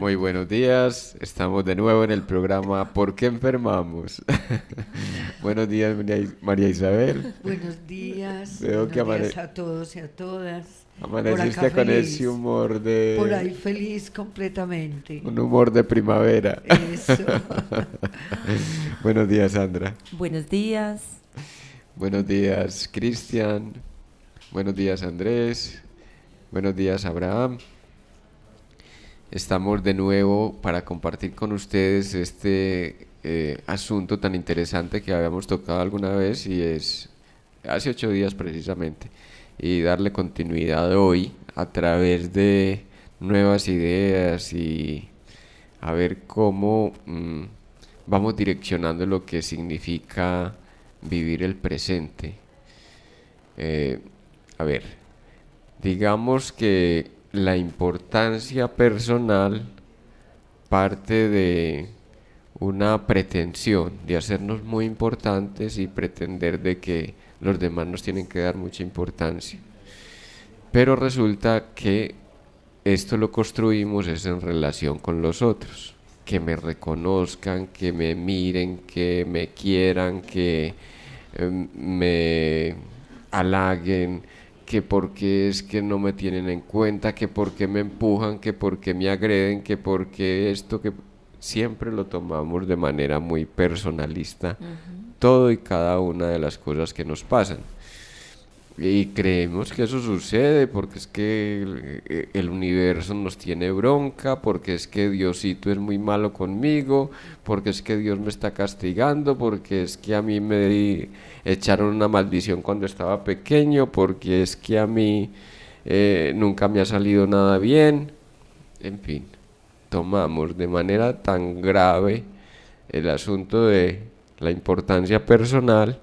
Muy buenos días, estamos de nuevo en el programa ¿Por qué enfermamos? Buenos días, María Isabel. Veo que buenos días a todos y a todas. Por acá amaneciste con ese feliz, humor por ahí de... feliz completamente. un humor de primavera. Eso. Buenos días, Sandra. Buenos días. Buenos días, Cristian. Buenos días, Andrés. Buenos días, Abraham. Estamos de nuevo para compartir con ustedes este asunto tan interesante que habíamos tocado alguna vez y es hace 8 días precisamente, y darle continuidad hoy a través de nuevas ideas y a ver cómo vamos direccionando lo que significa vivir el presente. Eh, a ver, digamos que la importancia personal parte de una pretensión de hacernos muy importantes y pretender de que los demás nos tienen que dar mucha importancia. Pero resulta que esto lo construimos es en relación con los otros, que me reconozcan, que me miren, que me quieran, que me halaguen, que porque es que no me tienen en cuenta, que porque me empujan, que porque me agreden, que porque esto, que siempre lo tomamos de manera muy personalista, todo y cada una de las cosas que nos pasan. Y creemos que eso sucede porque es que el universo nos tiene bronca, porque es que Diosito es muy malo conmigo, porque es que Dios me está castigando, porque es que a mí echaron una maldición cuando estaba pequeño, porque es que a mí nunca me ha salido nada bien. En fin, tomamos de manera tan grave el asunto de la importancia personal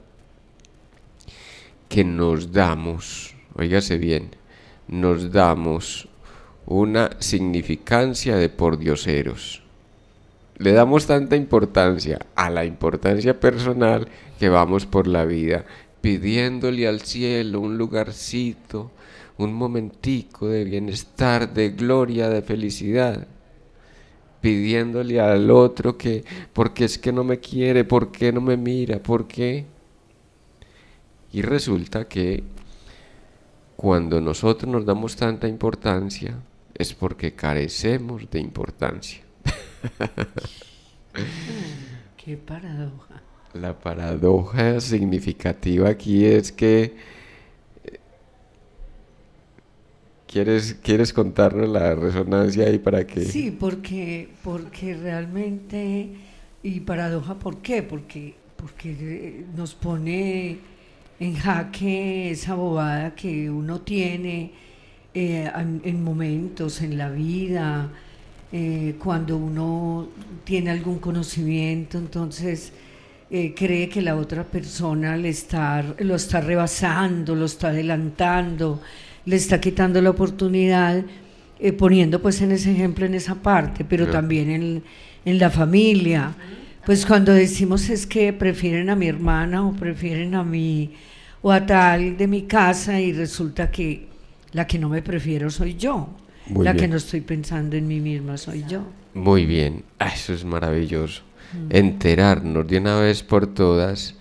que nos damos, óigase bien, nos damos una significancia de pordioseros. Le damos tanta importancia a la importancia personal que vamos por la vida pidiéndole al cielo un lugarcito, un momentico de bienestar, de gloria, de felicidad, pidiéndole al otro que, porque es que no me quiere, por qué no me mira, por qué. Y resulta que cuando nosotros nos damos tanta importancia es porque carecemos de importancia. Qué paradoja. La paradoja significativa aquí es que ¿quieres contarnos la resonancia ahí para que... Sí, porque realmente, y paradoja, ¿por qué? Porque nos pone en jaque esa bobada que uno tiene en momentos en la vida, cuando uno tiene algún conocimiento, entonces cree que la otra persona lo está rebasando, lo está adelantando, le está quitando la oportunidad, poniendo pues en ese ejemplo, en esa parte, pero también en la familia. Pues cuando decimos es que prefieren a mi hermana o prefieren a mí o a tal de mi casa y resulta que la que no me prefiero soy yo, Muy la que bien, no estoy pensando en mí misma soy yo. muy bien. Eso es maravilloso. Enterarnos de una vez por todas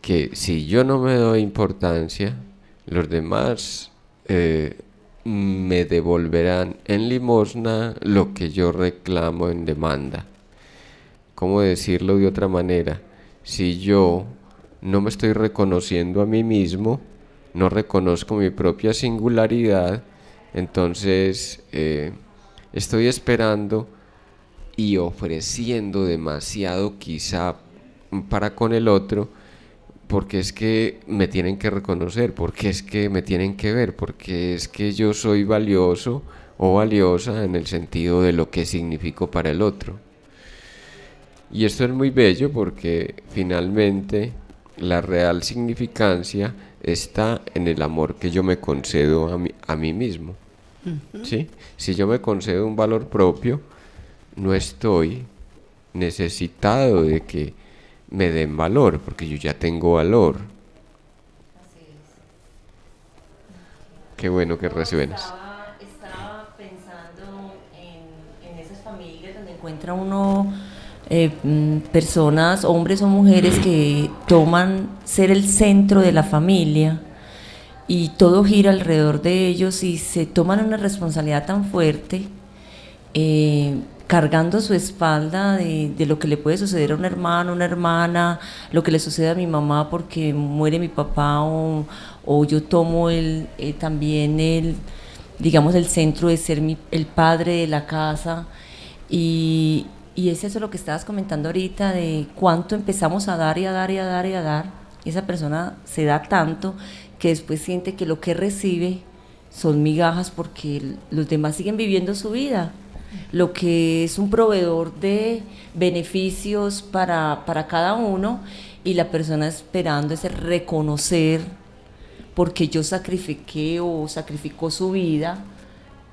que si yo no me doy importancia, los demás me devolverán en limosna lo que yo reclamo en demanda. ¿Cómo decirlo de otra manera? Si yo no me estoy reconociendo a mí mismo, no reconozco mi propia singularidad, entonces estoy esperando y ofreciendo demasiado quizá para con el otro, porque es que me tienen que reconocer, porque es que me tienen que ver, porque es que yo soy valioso o valiosa en el sentido de lo que significo para el otro. Y esto es muy bello porque finalmente la real significancia está en el amor que yo me concedo a mí mismo. ¿Sí? Si yo me concedo un valor propio, no estoy necesitado de que me den valor, porque yo ya tengo valor. Qué bueno que No, resuenas. estaba pensando en esas familias familias donde encuentra uno personas, hombres o mujeres que toman ser el centro de la familia y todo gira alrededor de ellos y se toman una responsabilidad tan fuerte, cargando su espalda de lo que le puede suceder a un hermano, una hermana, lo que le sucede a mi mamá porque muere mi papá, o yo tomo también digamos, el centro de ser el padre de la casa. Y es eso lo que estabas comentando ahorita, de cuánto empezamos a dar y a dar y a dar y a dar. Esa persona se da tanto que después siente que lo que recibe son migajas porque los demás siguen viviendo su vida. Lo que es un proveedor de beneficios para cada uno, y la persona esperando ese reconocer porque yo sacrifiqué o sacrificó su vida,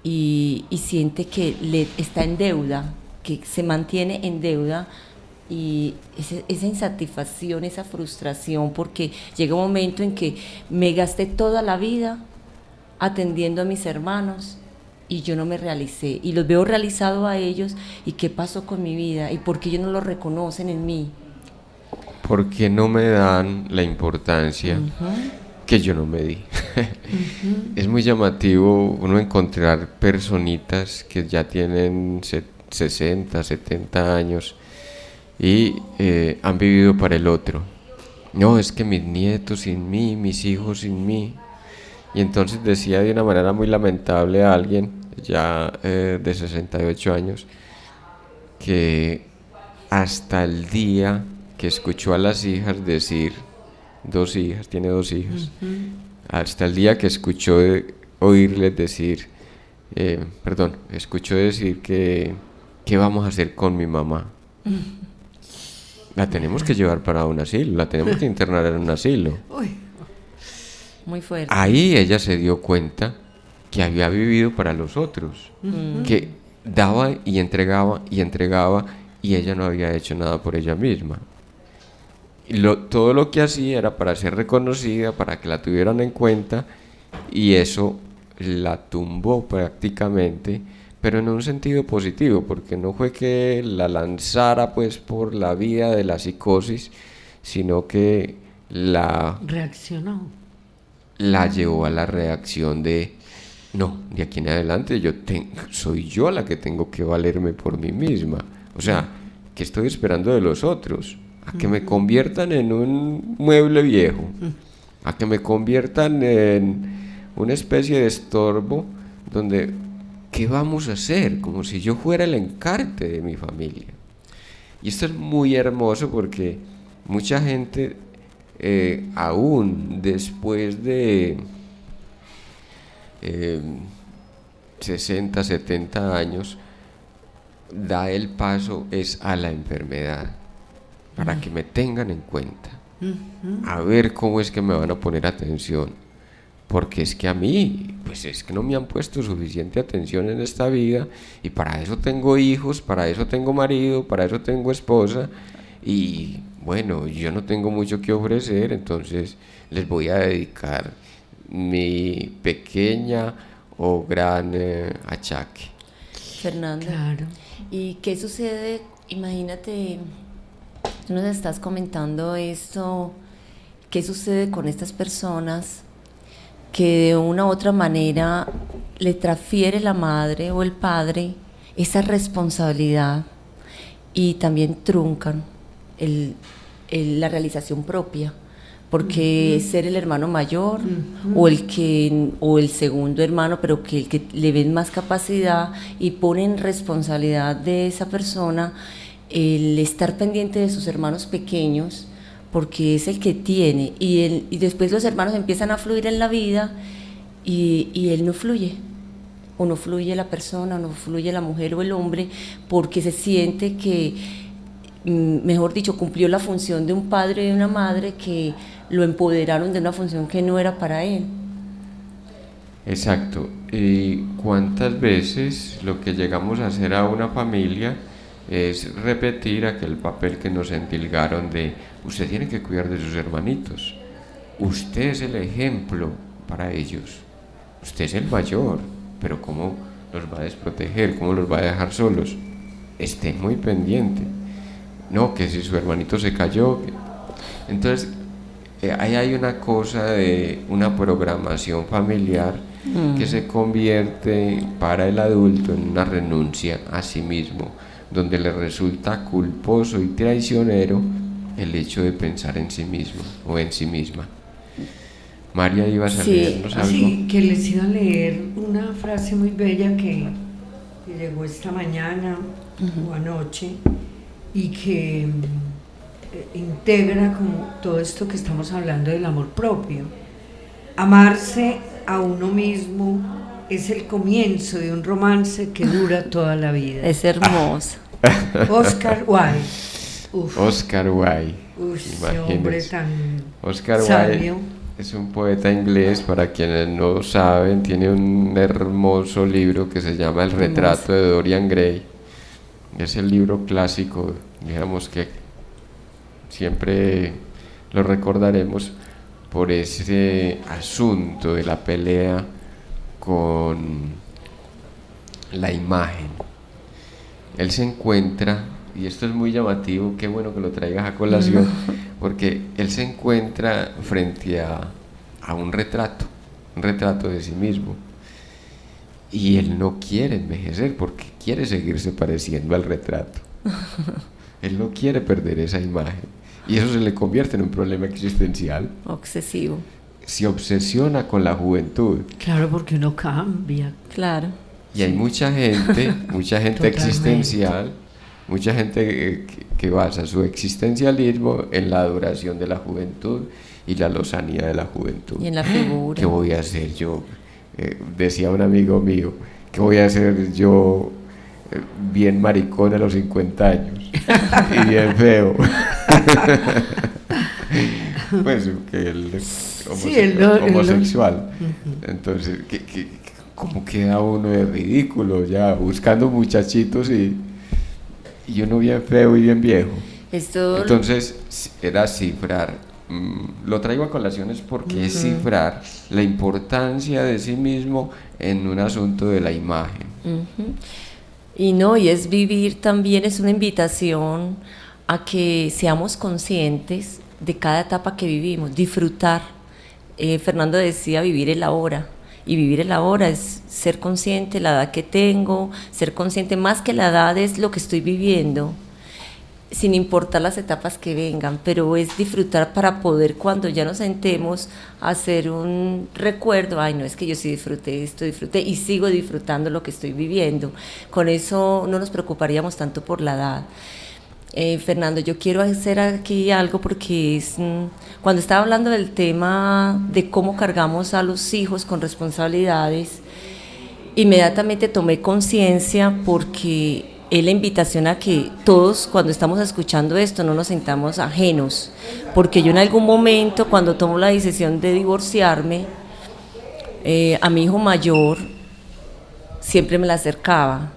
y siente que está en deuda, que se mantiene en deuda, y esa insatisfacción, esa frustración, porque llega un momento en que me gasté toda la vida atendiendo a mis hermanos y yo no me realicé, y los veo realizados a ellos, y qué pasó con mi vida y por qué ellos no lo reconocen en mí. Porque no me dan la importancia que yo no me di. Es muy llamativo uno encontrar personitas que ya tienen 60, 70 años y han vivido para el otro. No, es que mis nietos sin mí, mis hijos sin mí. Y entonces decía de una manera muy lamentable a alguien ya de 68 años que hasta el día que escuchó a las hijas decir, tiene dos hijas, hasta el día que escuchó oírles decir, escuchó decir que ¿qué vamos a hacer con mi mamá? La tenemos que llevar para un asilo, la tenemos que internar en un asilo. Muy fuerte. Ahí ella se dio cuenta que había vivido para los otros, que daba y entregaba y ella no había hecho nada por ella misma. Todo lo que hacía era para ser reconocida, para que la tuvieran en cuenta, y eso la tumbó prácticamente, pero en un sentido positivo, porque no fue que la lanzara pues por la vía de la psicosis, sino que reaccionó, la llevó a la reacción de no, de aquí en adelante soy yo la que tengo que valerme por mí misma. O sea, ¿qué estoy esperando de los otros? A que me conviertan en un mueble viejo, a que me conviertan en una especie de estorbo donde, ¿qué vamos a hacer? Como si yo fuera el encarte de mi familia. Y esto es muy hermoso porque mucha gente, aún después de 60, 70 años, da el paso es a la enfermedad, para que me tengan en cuenta, a ver cómo es que me van a poner atención, porque es que a mí, pues es que no me han puesto suficiente atención en esta vida, y para eso tengo hijos, para eso tengo marido, para eso tengo esposa, y bueno, yo no tengo mucho que ofrecer, entonces les voy a dedicar mi pequeña o gran achaque. Fernanda, claro. ¿Y qué sucede? Imagínate, tú nos estás comentando esto, ¿qué sucede con estas personas que de una u otra manera le transfiere la madre o el padre esa responsabilidad y también truncan la realización propia? Porque ser el hermano mayor o el segundo hermano, pero que el que le ven más capacidad, y ponen responsabilidad de esa persona el estar pendiente de sus hermanos pequeños, porque es el que tiene, y después los hermanos empiezan a fluir en la vida y él no fluye, o no fluye la persona, o no fluye la mujer o el hombre, porque se siente que, mejor dicho, cumplió la función de un padre y de una madre, que lo empoderaron de una función que no era para él. Exacto. ¿Y cuántas veces lo que llegamos a hacer a una familia es repetir aquel papel que nos endilgaron de usted tiene que cuidar de sus hermanitos, usted es el ejemplo para ellos, usted es el mayor, pero ¿cómo los va a desproteger? ¿Cómo los va a dejar solos? esté muy pendiente. No, que si su hermanito se cayó. Entonces, ahí hay una cosa de una programación familiar que se convierte para el adulto en una renuncia a sí mismo, donde le resulta culposo y traicionero el hecho de pensar en sí mismo o en sí misma. María, ¿ibas a leernos algo? Sí, que les iba a leer una frase muy bella que llegó esta mañana o anoche y que integra como todo esto que estamos hablando del amor propio. Amarse a uno mismo es el comienzo de un romance que dura toda la vida. Es hermoso. Oscar Wilde. Uf. Oscar Wilde. Ese hombre tan Oscar sabio. Wilde es un poeta inglés, para quienes no saben, tiene un hermoso libro que se llama El retrato de Dorian Gray. Es el libro clásico, digamos que siempre lo recordaremos por ese asunto de la pelea con la imagen. Él se encuentra, y esto es muy llamativo, qué bueno que lo traigas a colación, porque él se encuentra frente a un retrato de sí mismo, y él no quiere envejecer porque quiere seguirse pareciendo al retrato. Él no quiere perder esa imagen, y eso se le convierte en un problema existencial. Obsesivo. Se obsesiona con la juventud. Claro, porque uno cambia. Claro. Y hay mucha gente existencial, mucha gente que basa su existencialismo en la adoración de la juventud y la lozanía de la juventud. Y en la figura. ¿Qué voy a hacer yo? Decía un amigo mío, ¿qué voy a hacer yo bien maricón a los 50 años? Y bien feo. Pues que él es homosexual. Entonces, ¿cómo queda uno de ridículo ya buscando muchachitos y uno bien feo y bien viejo? Entonces era cifrar, lo traigo a colaciones porque es cifrar la importancia de sí mismo en un asunto de la imagen. Y es vivir también, es una invitación a que seamos conscientes de cada etapa que vivimos, disfrutar. Fernando decía vivir el ahora, y vivir el ahora es ser consciente de la edad que tengo, ser consciente más que la edad es lo que estoy viviendo, sin importar las etapas que vengan, pero es disfrutar para poder, cuando ya nos sentemos, hacer un recuerdo. Ay, no, es que yo sí disfruté esto, disfruté y sigo disfrutando lo que estoy viviendo. Con eso no nos preocuparíamos tanto por la edad. Fernando, yo quiero hacer aquí algo porque cuando estaba hablando del tema de cómo cargamos a los hijos con responsabilidades, inmediatamente tomé conciencia porque es la invitación a que todos, cuando estamos escuchando esto, no nos sintamos ajenos, porque yo en algún momento, cuando tomo la decisión de divorciarme, a mi hijo mayor siempre me la acercaba.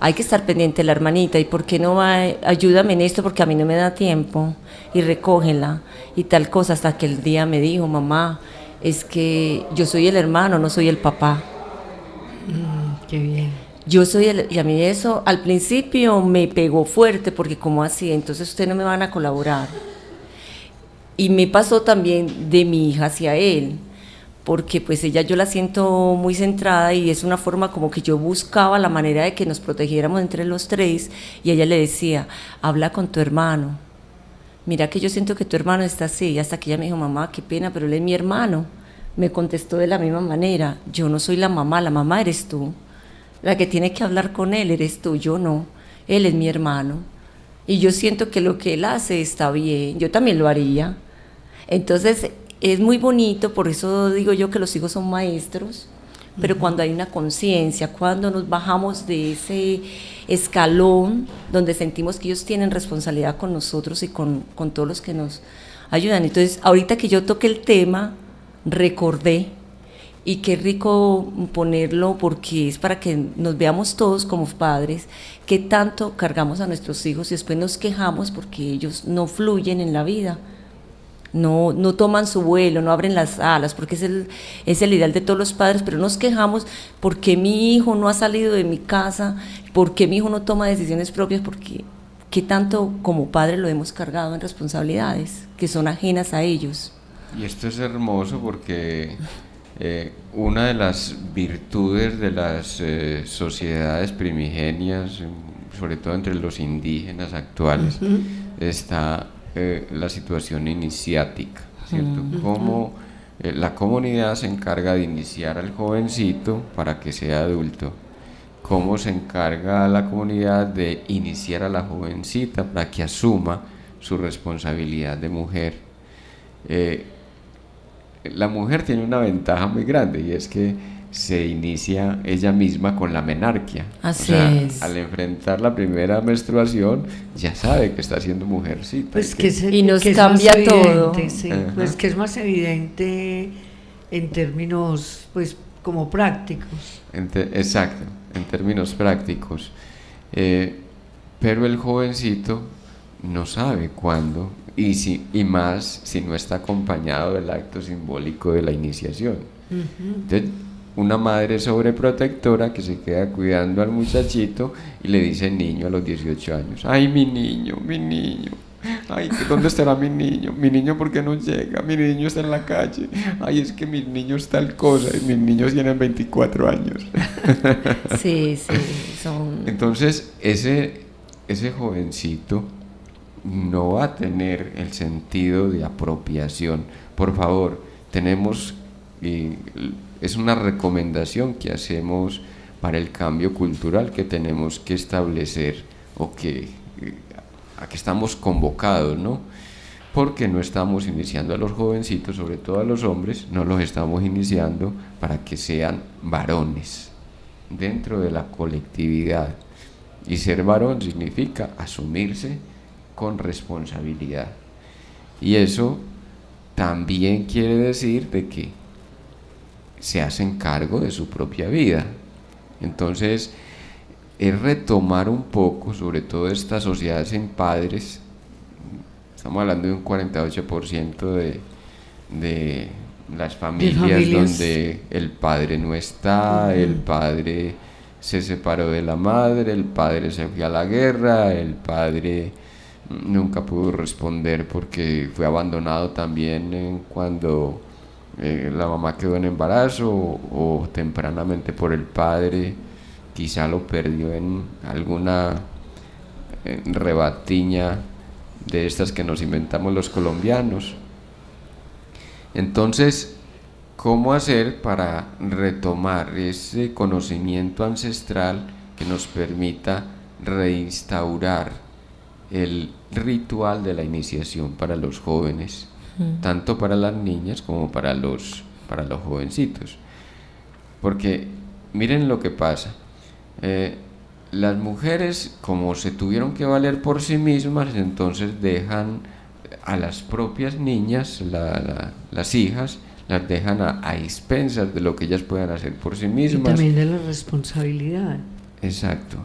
Hay que estar pendiente de la hermanita, y por qué no va, ayúdame en esto porque a mí no me da tiempo, y recógela y tal cosa, hasta que el día me dijo, mamá, es que yo soy el hermano, no soy el papá. Qué bien. Yo soy y a mí eso al principio me pegó fuerte, porque como así, entonces ustedes no me van a colaborar. Y me pasó también de mi hija hacia él, porque pues ella yo la siento muy centrada y es una forma como que yo buscaba la manera de que nos protegiéramos entre los tres, y ella le decía, habla con tu hermano, mira que yo siento que tu hermano está así, y hasta que ella me dijo, mamá, qué pena, pero él es mi hermano. Me contestó de la misma manera, yo no soy la mamá eres tú, la que tiene que hablar con él eres tú, yo no, él es mi hermano, y yo siento que lo que él hace está bien, yo también lo haría. Entonces es muy bonito, por eso digo yo que los hijos son maestros, pero cuando hay una conciencia, cuando nos bajamos de ese escalón donde sentimos que ellos tienen responsabilidad con nosotros y con todos los que nos ayudan. Entonces, ahorita que yo toqué el tema, recordé, y qué rico ponerlo porque es para que nos veamos todos como padres, qué tanto cargamos a nuestros hijos y después nos quejamos porque ellos no fluyen en la vida. No toman su vuelo, no abren las alas, porque es el ideal de todos los padres, pero nos quejamos porque mi hijo no ha salido de mi casa, ¿por qué mi hijo no toma decisiones propias? Porque ¿qué tanto como padre lo hemos cargado en responsabilidades que son ajenas a ellos? Y esto es hermoso porque una de las virtudes de las sociedades primigenias, sobre todo entre los indígenas actuales, está la situación iniciática, ¿cierto? Cómo la comunidad se encarga de iniciar al jovencito para que sea adulto, cómo se encarga la comunidad de iniciar a la jovencita para que asuma su responsabilidad de mujer. La mujer tiene una ventaja muy grande y es que se inicia ella misma con la menarquia. Así o sea, es. Al enfrentar la primera menstruación ya sabe que está siendo mujercita. Pues y nos que cambia es más todo. Evidente, sí, pues que es más evidente en términos pues como prácticos. Exacto, en términos prácticos. Pero el jovencito no sabe cuándo y más si no está acompañado del acto simbólico de la iniciación. Entonces, una madre sobreprotectora que se queda cuidando al muchachito y le dice niño a los 18 años, ay mi niño, ay, ¿dónde estará mi niño? Mi niño, ¿por qué no llega? Mi niño está en la calle, ay, es que mi niño es tal cosa y mis niños tienen 24 años. Sí, son... Entonces ese jovencito no va a tener el sentido de apropiación. Por favor, tenemos, es una recomendación que hacemos para el cambio cultural que tenemos que establecer o a que estamos convocados, ¿no? Porque no estamos iniciando a los jovencitos, sobre todo a los hombres, no los estamos iniciando para que sean varones dentro de la colectividad. Y ser varón significa asumirse con responsabilidad. Y eso también quiere decir de que se hacen cargo de su propia vida. Entonces, es retomar un poco, sobre todo esta sociedad sin padres, estamos hablando de un 48% de las familias donde el padre no está, el padre se separó de la madre, el padre se fue a la guerra, el padre nunca pudo responder porque fue abandonado también cuando la mamá quedó en embarazo o tempranamente por el padre, quizá lo perdió en alguna rebatiña de estas que nos inventamos los colombianos. Entonces, ¿cómo hacer para retomar ese conocimiento ancestral que nos permita reinstaurar el ritual de la iniciación para los jóvenes, tanto para las niñas como para los jovencitos? Porque miren lo que pasa, las mujeres, como se tuvieron que valer por sí mismas, entonces dejan a las propias niñas, las hijas, las dejan a expensas de lo que ellas puedan hacer por sí mismas. Y también de la responsabilidad. Exacto.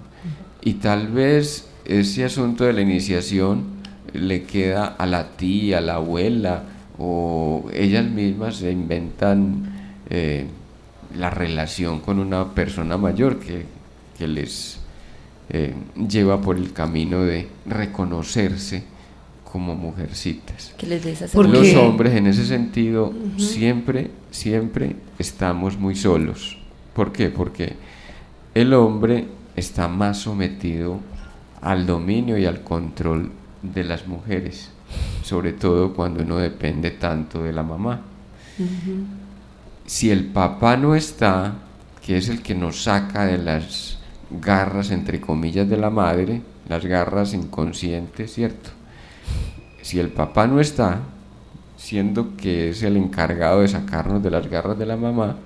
Y tal vez ese asunto de la iniciación le queda a la tía, a la abuela, o ellas mismas se inventan la relación con una persona mayor que les lleva por el camino de reconocerse como mujercitas. Que les des los hombres en ese sentido siempre estamos muy solos. ¿Por qué? Porque el hombre está más sometido al dominio y al control de las mujeres, sobre todo cuando uno depende tanto de la mamá. Si el papá no está, que es el que nos saca de las garras entre comillas de la madre, las garras inconscientes, ¿cierto? Si el papá no está, siendo que es el encargado de sacarnos de las garras de la mamá,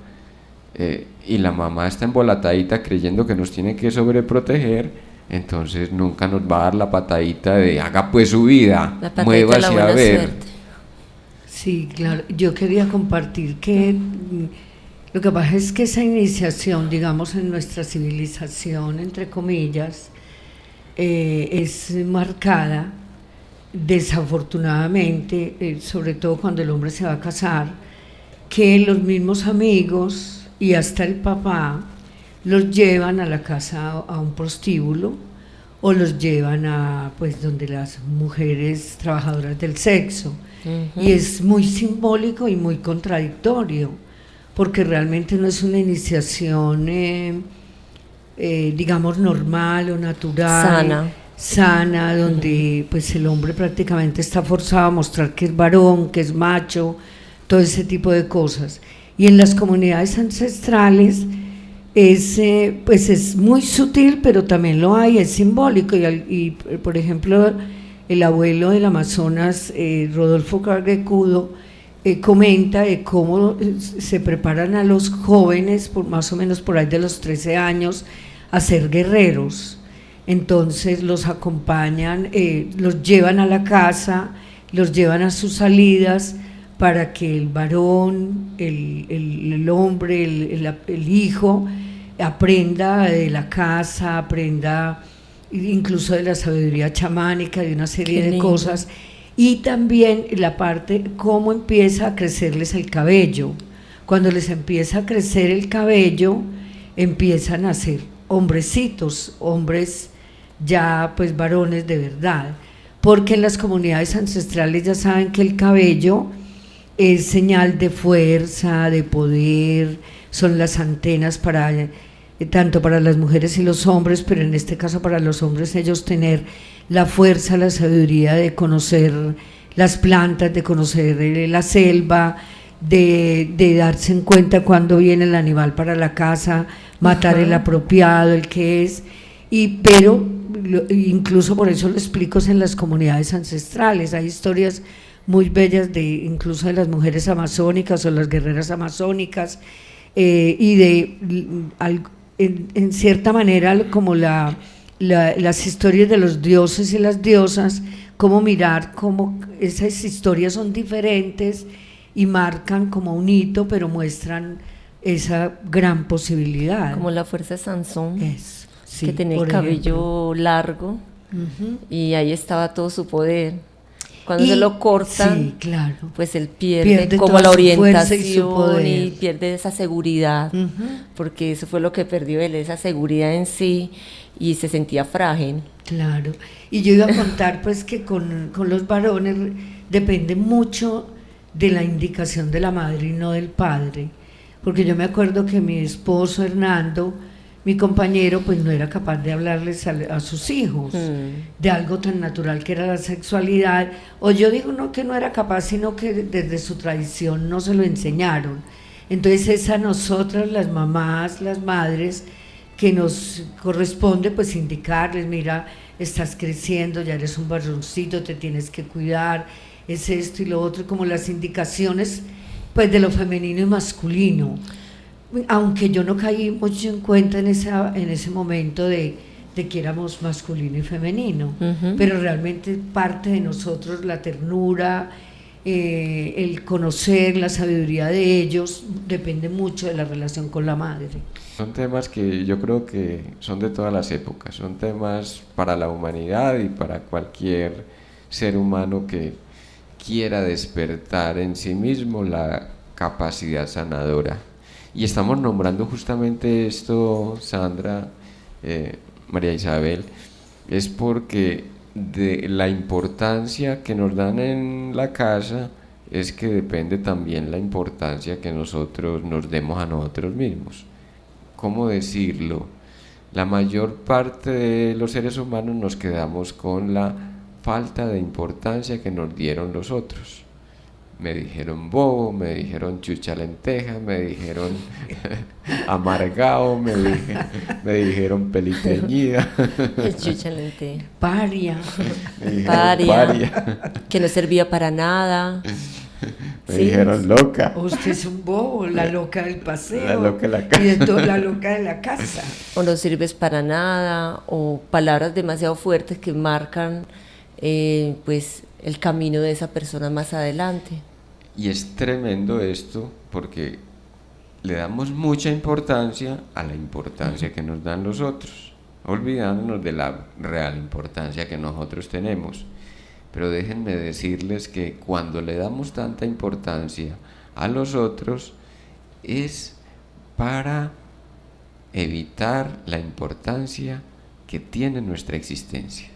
y la mamá está embolatadita creyendo que nos tiene que sobreproteger, entonces nunca nos va a dar la patadita de haga pues su vida, muévase a ver. Suerte. Sí, claro. Yo quería compartir que lo que pasa es que esa iniciación, digamos, en nuestra civilización, entre comillas, es marcada, desafortunadamente, sobre todo cuando el hombre se va a casar, que los mismos amigos y hasta el papá los llevan a la casa, a un prostíbulo, o los llevan a, pues, donde las mujeres trabajadoras del sexo. Y es muy simbólico y muy contradictorio, porque realmente no es una iniciación, digamos, normal o natural, sana, donde pues el hombre prácticamente está forzado a mostrar que es varón, que es macho, todo ese tipo de cosas. Y en las comunidades ancestrales pues es muy sutil, pero también lo hay, es simbólico. Y por ejemplo, el abuelo del Amazonas, Rodolfo Carguecudo, comenta de cómo se preparan a los jóvenes, más o menos por ahí de los 13 años, a ser guerreros. Entonces los acompañan, los llevan a la casa, los llevan a sus salidas para que el varón, el hombre, el hijo, aprenda de la casa, aprenda incluso de la sabiduría chamánica, de una serie de cosas, y también la parte cómo empieza a crecerles el cabello. Cuando les empieza a crecer el cabello, empiezan a ser hombrecitos, hombres ya pues varones de verdad, porque en las comunidades ancestrales ya saben que el cabello es señal de fuerza, de poder, son las antenas para tanto para las mujeres y los hombres, pero en este caso para los hombres, ellos tener la fuerza, la sabiduría de conocer las plantas, de conocer la selva, de darse en cuenta cuando viene el animal para la casa, matar el apropiado, el que es, pero incluso por eso lo explico en las comunidades ancestrales. Hay historias muy bellas incluso de las mujeres amazónicas o las guerreras amazónicas, y en cierta manera como las historias de los dioses y las diosas, cómo mirar cómo esas historias son diferentes y marcan como un hito, pero muestran esa gran posibilidad. Como la fuerza de Sansón, sí, que tenía el cabello largo, y ahí estaba todo su poder. Cuando se lo cortan, claro, pues él pierde como la orientación y pierde esa seguridad, porque eso fue lo que perdió él, esa seguridad en sí, y se sentía frágil. Claro, y yo iba a contar pues que con los varones depende mucho de la indicación de la madre y no del padre, porque yo me acuerdo que mi esposo Hernando, mi compañero, pues no era capaz de hablarles a sus hijos de algo tan natural que era la sexualidad, o yo digo no que no era capaz, sino que desde su tradición no se lo enseñaron. Entonces es a nosotras, las mamás, las madres, que nos corresponde pues indicarles, mira, estás creciendo, ya eres un varoncito, te tienes que cuidar, es esto y lo otro, como las indicaciones pues de lo femenino y masculino. Aunque yo no caí mucho en cuenta en ese momento de que éramos masculino y femenino, pero realmente parte de nosotros la ternura, el conocer la sabiduría de ellos, depende mucho de la relación con la madre. Son temas que yo creo que son de todas las épocas, son temas para la humanidad y para cualquier ser humano que quiera despertar en sí mismo la capacidad sanadora. Y estamos nombrando justamente esto, Sandra, María Isabel, es porque de la importancia que nos dan en la casa es que depende también la importancia que nosotros nos demos a nosotros mismos. ¿Cómo decirlo? La mayor parte de los seres humanos nos quedamos con la falta de importancia que nos dieron los otros. Me dijeron bobo, me dijeron chucha lenteja, me dijeron amargado, me dijeron peliteñida. Chucha lenteja. Paria. Paria. Que no servía para nada. Me dijeron loca. Usted es un bobo, la loca del paseo. La loca de la casa. Y la loca de la casa. O no sirves para nada, o palabras demasiado fuertes que marcan pues el camino de esa persona más adelante. Y es tremendo esto porque le damos mucha importancia a la importancia que nos dan los otros, olvidándonos de la real importancia que nosotros tenemos. Pero déjenme decirles que cuando le damos tanta importancia a los otros es para evitar la importancia que tiene nuestra existencia.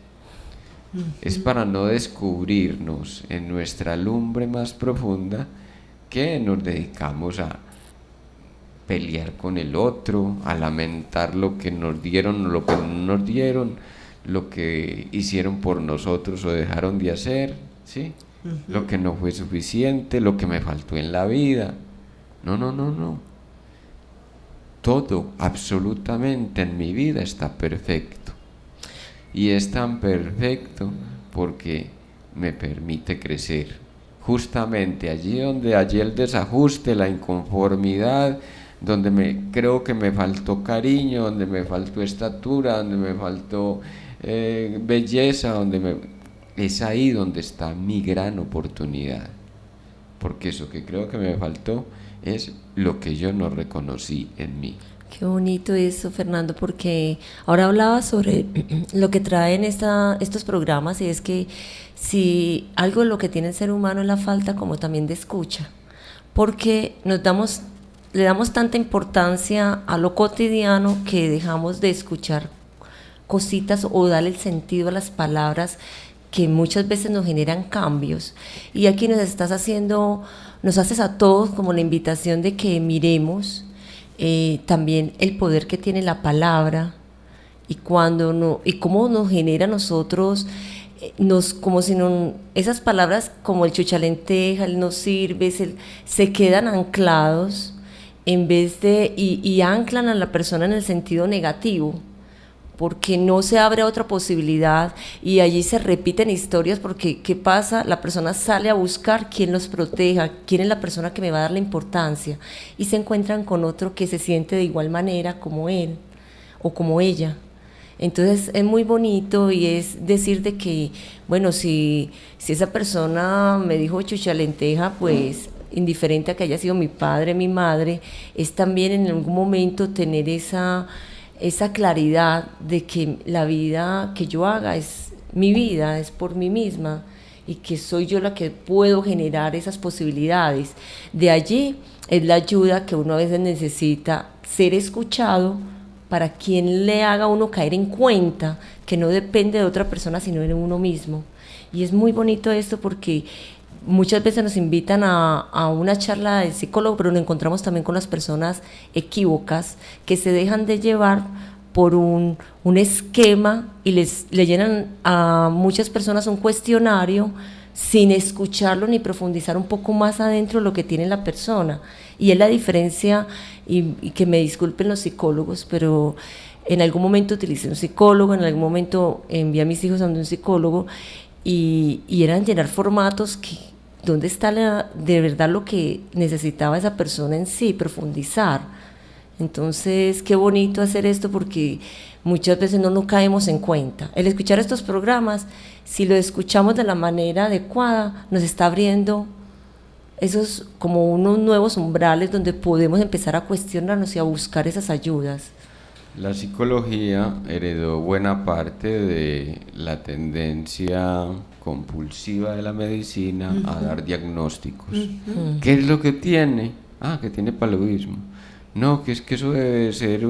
Es para no descubrirnos en nuestra lumbre más profunda que nos dedicamos a pelear con el otro, a lamentar lo que nos dieron o lo que no nos dieron, lo que hicieron por nosotros o dejaron de hacer, ¿sí? Lo que no fue suficiente, lo que me faltó en la vida. No. Todo, absolutamente en mi vida está perfecto. Y es tan perfecto porque me permite crecer. Justamente allí donde hay el desajuste, la inconformidad, donde creo que me faltó cariño, donde me faltó estatura, donde me faltó belleza, es ahí donde está mi gran oportunidad. Porque eso que creo que me faltó es lo que yo no reconocí en mí. Qué bonito eso, Fernando, porque ahora hablaba sobre lo que traen estos programas, y es que si algo de lo que tiene el ser humano es la falta como también de escucha, porque le damos tanta importancia a lo cotidiano que dejamos de escuchar cositas o darle el sentido a las palabras que muchas veces nos generan cambios. Y aquí nos haces a todos como la invitación de que miremos también el poder que tiene la palabra y cómo nos genera a nosotros, como si esas palabras como el chuchalenteja, el no sirves, se quedan anclados en vez de, y anclan a la persona en el sentido negativo, porque no se abre otra posibilidad, y allí se repiten historias, porque ¿qué pasa? La persona sale a buscar quién los proteja, quién es la persona que me va a dar la importancia, y se encuentran con otro que se siente de igual manera como él o como ella. Entonces es muy bonito, y es decir de que, bueno, si esa persona me dijo chuchalenteja, pues indiferente a que haya sido mi padre, mi madre, es también en algún momento tener esa claridad de que la vida que yo haga es mi vida, es por mí misma, y que soy yo la que puedo generar esas posibilidades. De allí es la ayuda que uno a veces necesita, ser escuchado, para quien le haga a uno caer en cuenta que no depende de otra persona sino de uno mismo. Y es muy bonito esto, porque muchas veces nos invitan a una charla del psicólogo, pero nos encontramos también con las personas equívocas que se dejan de llevar por un esquema, y le llenan a muchas personas un cuestionario sin escucharlo ni profundizar un poco más adentro lo que tiene la persona. Y es la diferencia, y que me disculpen los psicólogos, pero en algún momento utilicé un psicólogo, en algún momento envié a mis hijos a un psicólogo, y eran llenar formatos que ¿dónde está de verdad lo que necesitaba esa persona en sí? Profundizar. Entonces, qué bonito hacer esto, porque muchas veces no nos caemos en cuenta. El escuchar estos programas, si lo escuchamos de la manera adecuada, nos está abriendo esos como unos nuevos umbrales donde podemos empezar a cuestionarnos y a buscar esas ayudas. La psicología heredó buena parte de la tendencia compulsiva de la medicina a dar diagnósticos. ¿Qué es lo que tiene? Que tiene paludismo. No, que es que eso debe ser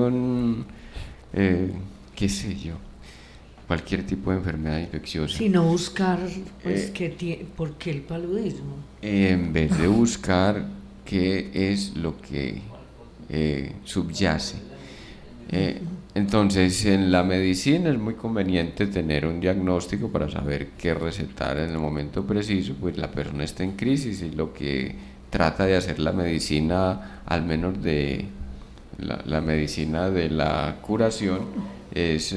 qué sé yo, cualquier tipo de enfermedad infecciosa. Sino buscar, pues, ¿por qué el paludismo? En vez de buscar qué es lo que subyace. Entonces, en la medicina es muy conveniente tener un diagnóstico para saber qué recetar en el momento preciso, pues la persona está en crisis, y lo que trata de hacer la medicina, al menos de la medicina de la curación, es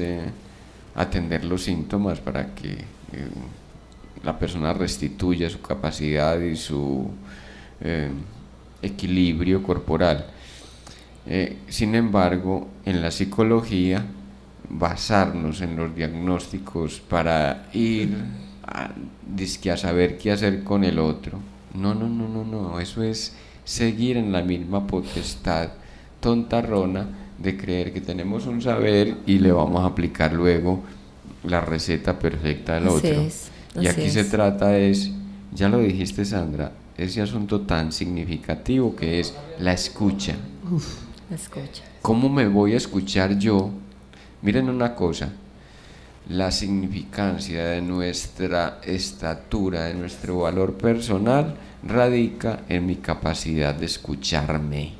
atender los síntomas para que la persona restituya su capacidad y su equilibrio corporal. Sin embargo, en la psicología, basarnos en los diagnósticos para ir a saber qué hacer con el otro, no, eso es seguir en la misma potestad tontarrona de creer que tenemos un saber y le vamos a aplicar luego la receta perfecta del otro. Y aquí se trata ya lo dijiste, Sandra, ese asunto tan significativo que es la escucha. La escucha. ¿cómo me voy a escuchar yo? Miren una cosa, la significancia de nuestra estatura, de nuestro valor personal, radica en mi capacidad de escucharme.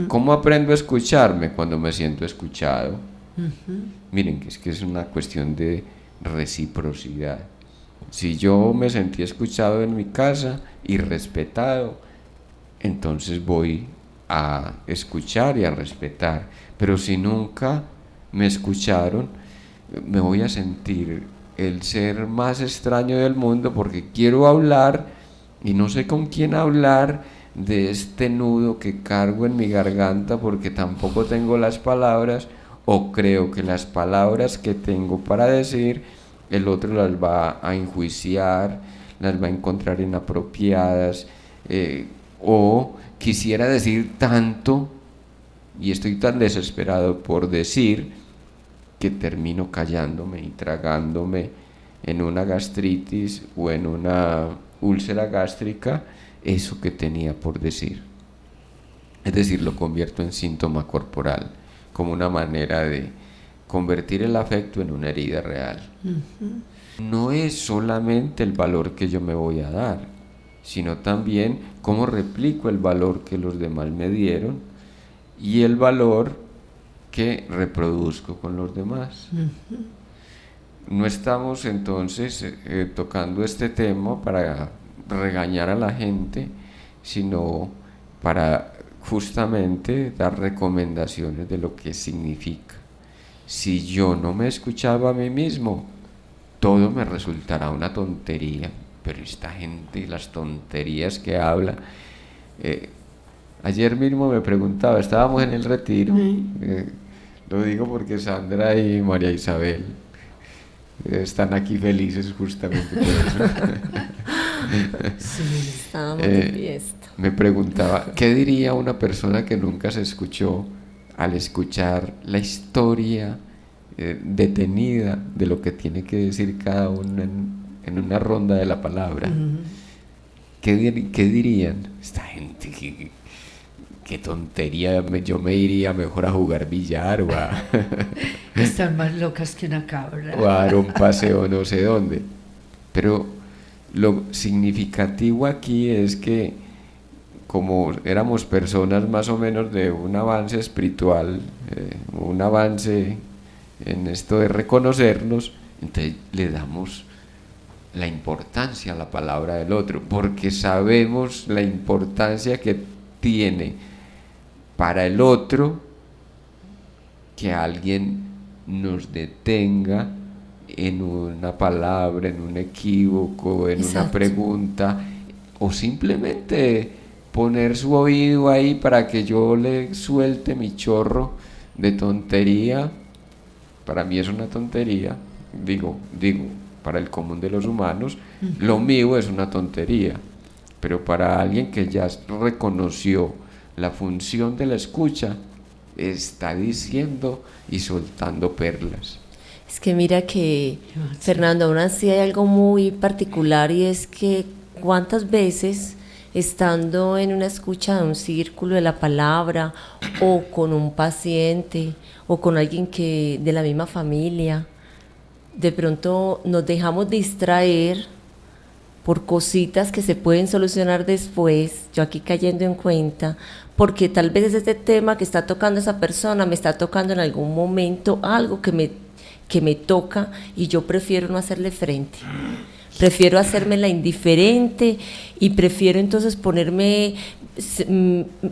¿Cómo aprendo a escucharme? Cuando me siento escuchado. Miren, que es una cuestión de reciprocidad. Si yo me sentí escuchado en mi casa y respetado, entonces voy a escuchar y a respetar. Pero si nunca me escucharon, me voy a sentir el ser más extraño del mundo porque quiero hablar y no sé con quién hablar de este nudo que cargo en mi garganta porque tampoco tengo las palabras, o creo que las palabras que tengo para decir el otro las va a enjuiciar, las va a encontrar inapropiadas, o quisiera decir tanto y estoy tan desesperado por decir que termino callándome y tragándome en una gastritis o en una úlcera gástrica eso que tenía por decir. Es decir, lo convierto en síntoma corporal, como una manera de convertir el afecto en una herida real. No es solamente el valor que yo me voy a dar, sino también cómo replico el valor que los demás me dieron y el valor que reproduzco con los demás. No estamos entonces tocando este tema para regañar a la gente, sino para justamente dar recomendaciones de lo que significa. Si yo no me escuchaba a mí mismo, todo me resultará una tontería. Pero esta gente, las tonterías que habla. Ayer mismo me preguntaba, estábamos en el retiro, lo digo porque Sandra y María Isabel están aquí felices justamente por eso. Sí, estábamos de fiesta. Me preguntaba, ¿qué diría una persona que nunca se escuchó al escuchar la historia detenida de lo que tiene que decir cada uno en una ronda de la palabra? ¿Qué dirían? Esta gente, qué tontería, yo me iría mejor a jugar billar o a Están más locas que una cabra. o a dar un paseo no sé dónde. Pero lo significativo aquí es que como éramos personas más o menos de un avance espiritual, un avance en esto de reconocernos, entonces le damos la importancia a la palabra del otro, porque sabemos la importancia que tiene para el otro que alguien nos detenga en una palabra, en un equívoco, en Exacto. una pregunta, o simplemente poner su oído ahí para que yo le suelte mi chorro de tontería. Para mí es una tontería, digo, para el común de los humanos, lo mío es una tontería, pero para alguien que ya reconoció la función de la escucha, está diciendo y soltando perlas. Es que mira que, Fernando, aún así hay algo muy particular, y es que cuántas veces estando en una escucha de un círculo de la palabra, o con un paciente, o con alguien que de la misma familia, de pronto nos dejamos distraer por cositas que se pueden solucionar después, yo aquí cayendo en cuenta, porque tal vez este tema que está tocando esa persona me está tocando en algún momento algo que me toca, y yo prefiero no hacerle frente. Prefiero hacerme la indiferente y prefiero entonces ponerme,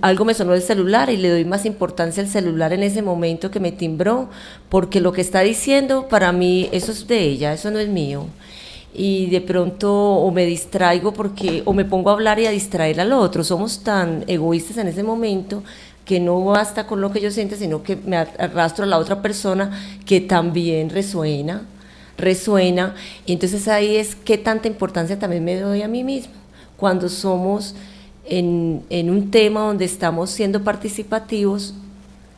algo me sonó el celular y le doy más importancia al celular en ese momento que me timbró, porque lo que está diciendo para mí, eso es de ella, eso no es mío. Y de pronto o me distraigo o me pongo a hablar y a distraer al otro. Somos tan egoístas en ese momento que no basta con lo que yo siento, sino que me arrastro a la otra persona que también resuena, y entonces ahí es qué tanta importancia también me doy a mí mismo. Cuando somos en un tema donde estamos siendo participativos,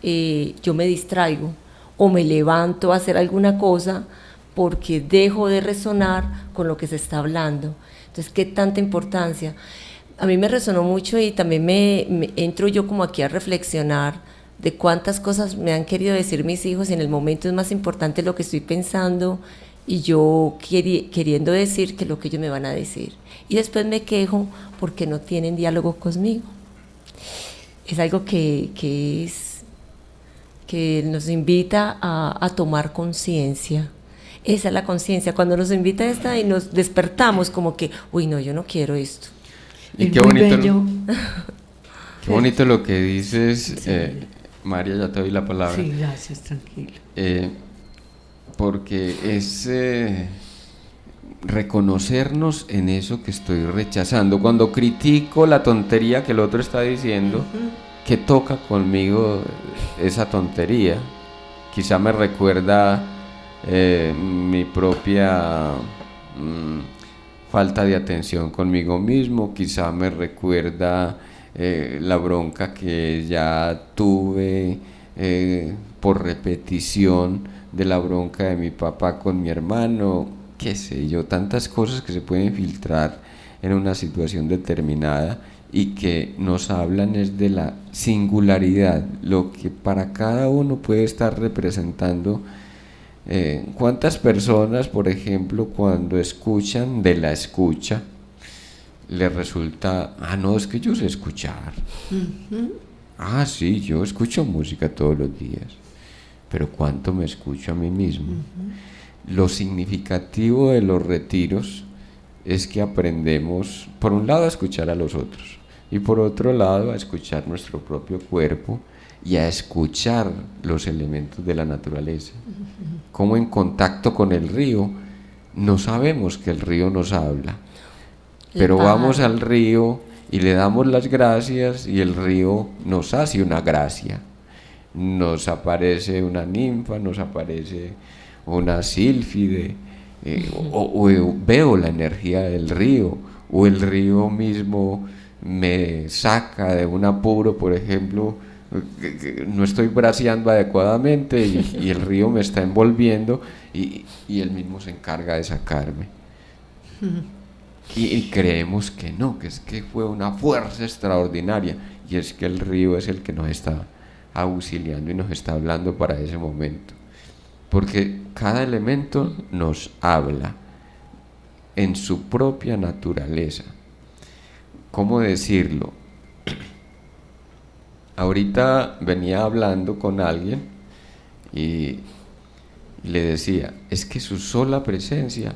yo me distraigo o me levanto a hacer alguna cosa porque dejo de resonar con lo que se está hablando. Entonces, qué tanta importancia. A mí me resonó mucho, y también me entro yo como aquí a reflexionar de cuántas cosas me han querido decir mis hijos y en el momento es más importante lo que estoy pensando y yo queriendo decir que lo que ellos me van a decir. Y después me quejo porque no tienen diálogo conmigo. Es algo que nos invita a tomar conciencia. Esa es la conciencia. Cuando nos invita a esta y nos despertamos como que, uy, no, yo no quiero esto. Y Es qué muy bonito, bello. qué bonito lo que dices, María, ya te doy la palabra. Sí, gracias, tranquilo. Porque es reconocernos en eso que estoy rechazando. Cuando critico la tontería que el otro está diciendo, ¿qué toca conmigo esa tontería? Quizá me recuerda mi propia falta de atención conmigo mismo, quizá me recuerda la bronca que ya tuve por repetición de la bronca de mi papá con mi hermano, qué sé yo, tantas cosas que se pueden filtrar en una situación determinada y que nos hablan es de la singularidad, lo que para cada uno puede estar representando. ¿Cuántas personas, por ejemplo, cuando escuchan de la escucha, les resulta, no, es que yo sé escuchar, sí, yo escucho música todos los días, pero ¿cuánto me escucho a mí mismo? Lo significativo de los retiros es que aprendemos, por un lado, a escuchar a los otros y por otro lado, a escuchar nuestro propio cuerpo y a escuchar los elementos de la naturaleza. Como en contacto con el río, no sabemos que el río nos habla, pero vamos al río y le damos las gracias y el río nos hace una gracia. Nos aparece una ninfa, nos aparece una sílfide, o veo la energía del río, o el río mismo me saca de un apuro, por ejemplo, no estoy braceando adecuadamente y el río me está envolviendo y él mismo se encarga de sacarme. Y creemos que no, que es que fue una fuerza extraordinaria, y es que el río es el que nos está auxiliando y nos está hablando para ese momento, porque cada elemento nos habla en su propia naturaleza. ¿Cómo decirlo? Ahorita venía hablando con alguien y le decía, es que su sola presencia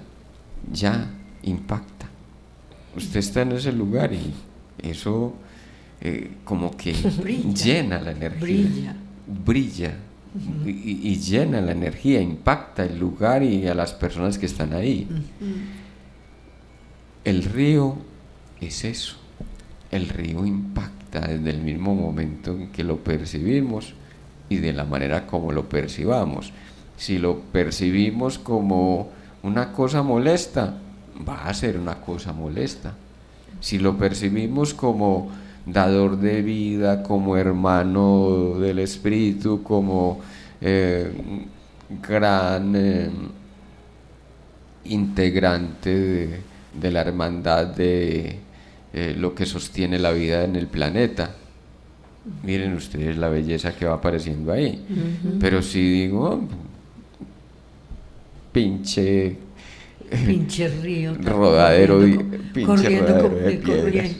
ya impacta. Usted está en ese lugar y eso como que llena la energía, brilla y llena la energía, impacta el lugar y a las personas que están ahí. El río es eso, el río impacta desde el mismo momento en que lo percibimos y de la manera como lo percibamos. Si lo percibimos como una cosa molesta, va a ser una cosa molesta. Si lo percibimos como dador de vida, como hermano del espíritu, como gran integrante de la hermandad de lo que sostiene la vida en el planeta, miren ustedes la belleza que va apareciendo ahí. Pero si digo, pinche río rodadero, corriendo de piedras.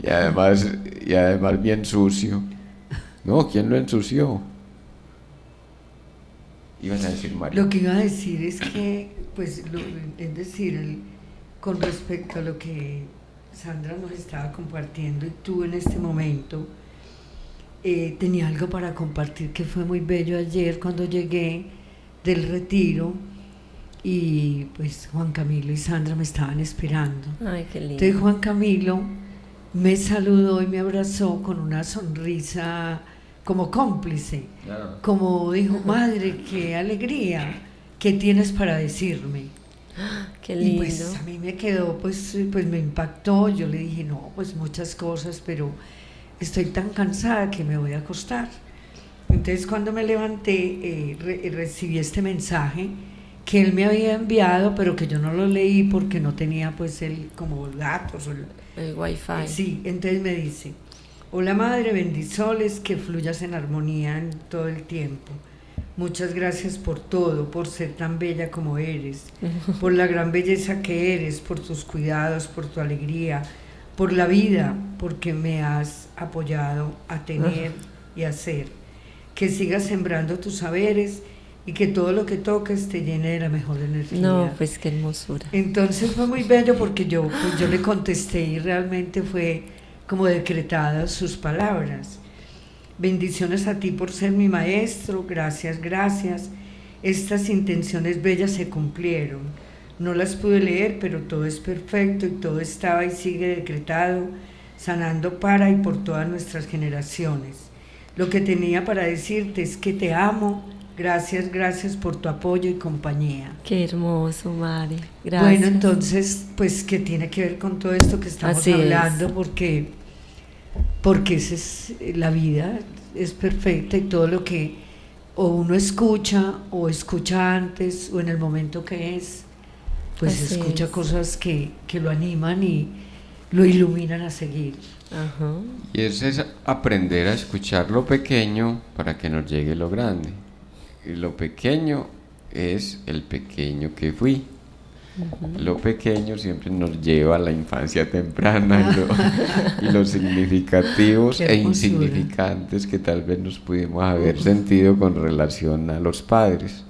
y además bien sucio. No, ¿quién lo ensució? Ibas a decir, María. Lo que iba a decir es que, pues, es decir, con respecto a lo que Sandra nos estaba compartiendo y tú en este momento, tenía algo para compartir que fue muy bello ayer cuando llegué del retiro y pues Juan Camilo y Sandra me estaban esperando. Ay, qué lindo. Entonces Juan Camilo me saludó y me abrazó con una sonrisa como cómplice, claro. Como dijo, madre, qué alegría, ¿qué tienes para decirme? Qué lindo. Y pues a mí me quedó, pues me impactó. Yo le dije, no, pues muchas cosas, pero estoy tan cansada que me voy a acostar. Entonces cuando me levanté recibí este mensaje que él me había enviado, pero que yo no lo leí porque no tenía pues como datos o el wifi. Sí, entonces me dice, Hola Madre, bendiciones, que fluyas en armonía en todo el tiempo. Muchas gracias por todo, por ser tan bella como eres, por la gran belleza que eres, por tus cuidados, por tu alegría, por la vida, porque me has apoyado a tener y a ser. Que sigas sembrando tus saberes y que todo lo que toques te llene de la mejor energía. No, pues qué hermosura. Entonces fue muy bello porque yo le contesté y realmente fue como decretadas sus palabras. Bendiciones a ti por ser mi maestro, gracias, gracias. Estas intenciones bellas se cumplieron. No las pude leer, pero todo es perfecto y todo estaba y sigue decretado, sanando para y por todas nuestras generaciones. Lo que tenía para decirte es que te amo. Gracias, gracias por tu apoyo y compañía. Qué hermoso, Mari. Gracias. Bueno, entonces, pues, ¿qué tiene que ver con todo esto que estamos Así hablando? es. Porque esa es la vida, es perfecta y todo lo que o uno escucha o escucha antes o en el momento que es, pues Así escucha es. cosas que lo animan y lo iluminan a seguir. Ajá. Y ese es aprender a escuchar lo pequeño para que nos llegue lo grande. Y lo pequeño es el pequeño que fui. Lo pequeño siempre nos lleva a la infancia temprana y los significativos Qué e hermosura. insignificantes que tal vez nos pudimos haber sentido con relación a los padres.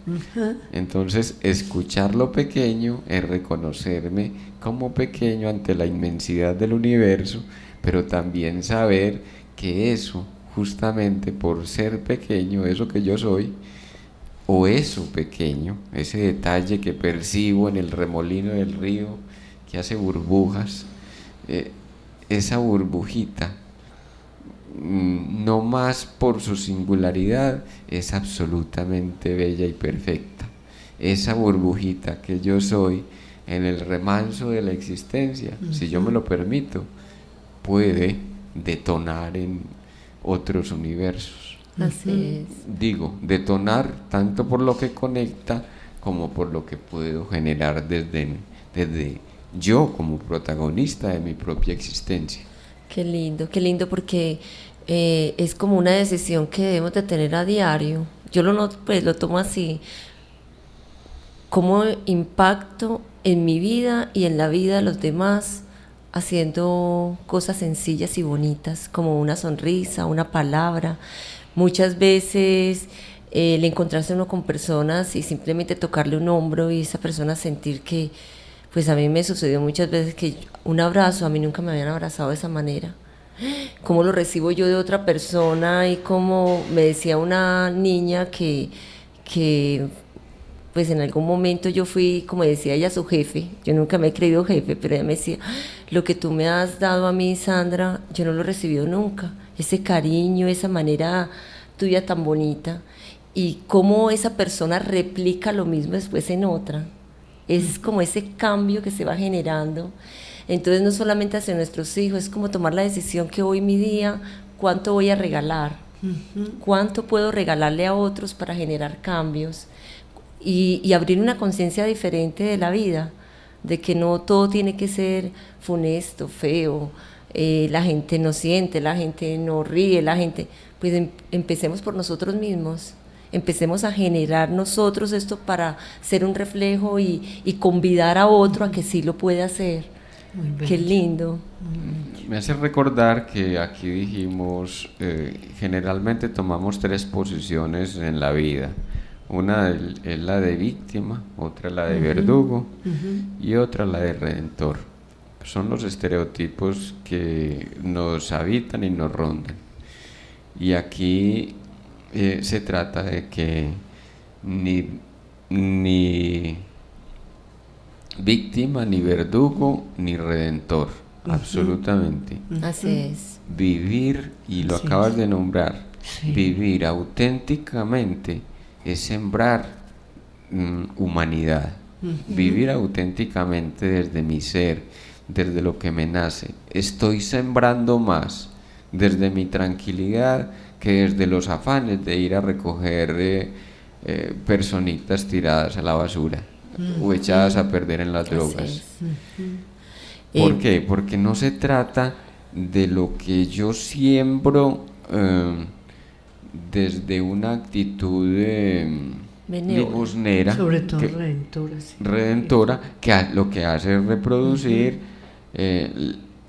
Entonces, escuchar lo pequeño es reconocerme como pequeño ante la inmensidad del universo, pero también saber que eso, justamente por ser pequeño, eso que yo soy, o eso pequeño, ese detalle que percibo en el remolino del río que hace burbujas, esa burbujita, no más por su singularidad, es absolutamente bella y perfecta. Esa burbujita que yo soy en el remanso de la existencia, si yo me lo permito, puede detonar en otros universos. Así es. Digo, detonar tanto por lo que conecta como por lo que puedo generar desde yo como protagonista de mi propia existencia. Qué lindo porque es como una decisión que debemos de tener a diario. Yo lo noto, pues lo tomo así. ¿Cómo impacto en mi vida y en la vida de los demás haciendo cosas sencillas y bonitas, como una sonrisa, una palabra? Muchas veces el encontrarse uno con personas y simplemente tocarle un hombro y esa persona sentir que, pues a mí me sucedió muchas veces que un abrazo, a mí nunca me habían abrazado de esa manera. Cómo lo recibo yo de otra persona y como me decía una niña que pues en algún momento yo fui, como decía ella, su jefe. Yo nunca me he creído jefe, pero ella me decía, lo que tú me has dado a mí, Sandra, yo no lo he recibido nunca. Ese cariño, esa manera tuya tan bonita. Y cómo esa persona replica lo mismo después en otra. Es como ese cambio que se va generando. Entonces no solamente hacia nuestros hijos, es como tomar la decisión que hoy mi día, cuánto voy a regalar, cuánto puedo regalarle a otros para generar cambios. Y abrir una conciencia diferente de la vida, de que no todo tiene que ser funesto, feo, la gente no siente, la gente no ríe, la gente, pues empecemos por nosotros mismos, empecemos a generar nosotros esto para ser un reflejo y convidar a otro a que sí lo puede hacer. Qué lindo. Me hace recordar que aquí dijimos, generalmente tomamos 3 posiciones en la vida. Una es la de víctima, otra la de verdugo y otra la de redentor. Son los estereotipos que nos habitan y nos rondan. Y aquí se trata de que ni víctima, ni verdugo, ni redentor, absolutamente. Así es. Vivir, y lo acabas de nombrar, vivir auténticamente es sembrar humanidad. Vivir auténticamente desde mi ser, desde lo que me nace. Estoy sembrando más desde mi tranquilidad que desde los afanes de ir a recoger personitas tiradas a la basura o echadas a perder en las drogas. Así es. ¿Por qué? Porque no se trata de lo que yo siembro desde una actitud limosnera, sobre todo redentora, sí. redentora, que lo que hace es reproducir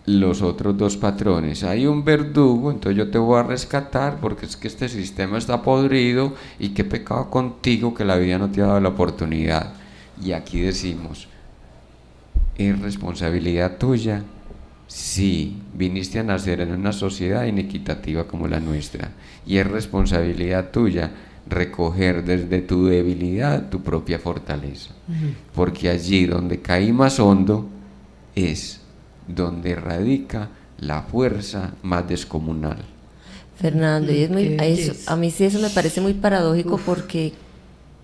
los otros dos patrones. Hay un verdugo, entonces yo te voy a rescatar porque es que este sistema está podrido y qué pecado contigo que la vida no te ha dado la oportunidad. Y aquí decimos, ¿es responsabilidad tuya? Sí, viniste a nacer en una sociedad inequitativa como la nuestra, y es responsabilidad tuya recoger desde tu debilidad tu propia fortaleza, porque allí donde caí más hondo es donde radica la fuerza más descomunal. Fernando, y es muy, Qué a mí sí eso me parece muy paradójico porque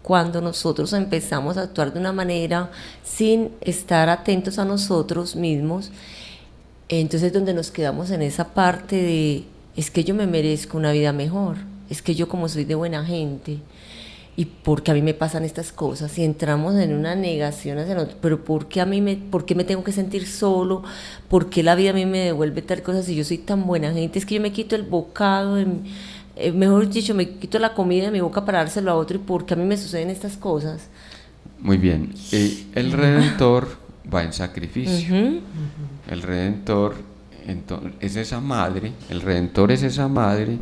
cuando nosotros empezamos a actuar de una manera sin estar atentos a nosotros mismos, entonces donde nos quedamos en esa parte de es que yo me merezco una vida mejor, es que yo como soy de buena gente y porque a mí me pasan estas cosas y entramos en una negación hacia nosotros, pero ¿por qué me tengo que sentir solo? ¿Por qué la vida a mí me devuelve tal cosa si yo soy tan buena gente? Es que yo me quito el bocado, mejor dicho, me quito la comida de mi boca para dárselo a otro y ¿por qué a mí me suceden estas cosas? Muy bien, el Redentor va en sacrificio. El Redentor es esa madre, el Redentor es esa madre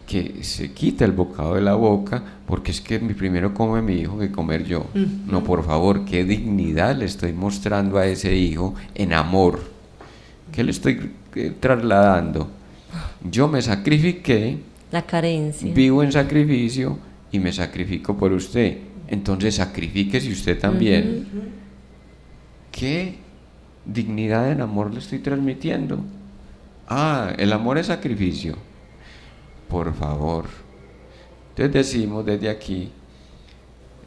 que se quita el bocado de la boca porque es que primero come mi hijo que comer yo. No, por favor, qué dignidad le estoy mostrando a ese hijo en amor. ¿Qué le estoy trasladando? Yo me sacrifiqué, La carencia. vivo en sacrificio y me sacrifico por usted. Entonces sacrifíquese usted también. ¿Qué dignidad en amor le estoy transmitiendo? Ah, el amor es sacrificio. Por favor. Entonces decimos desde aquí,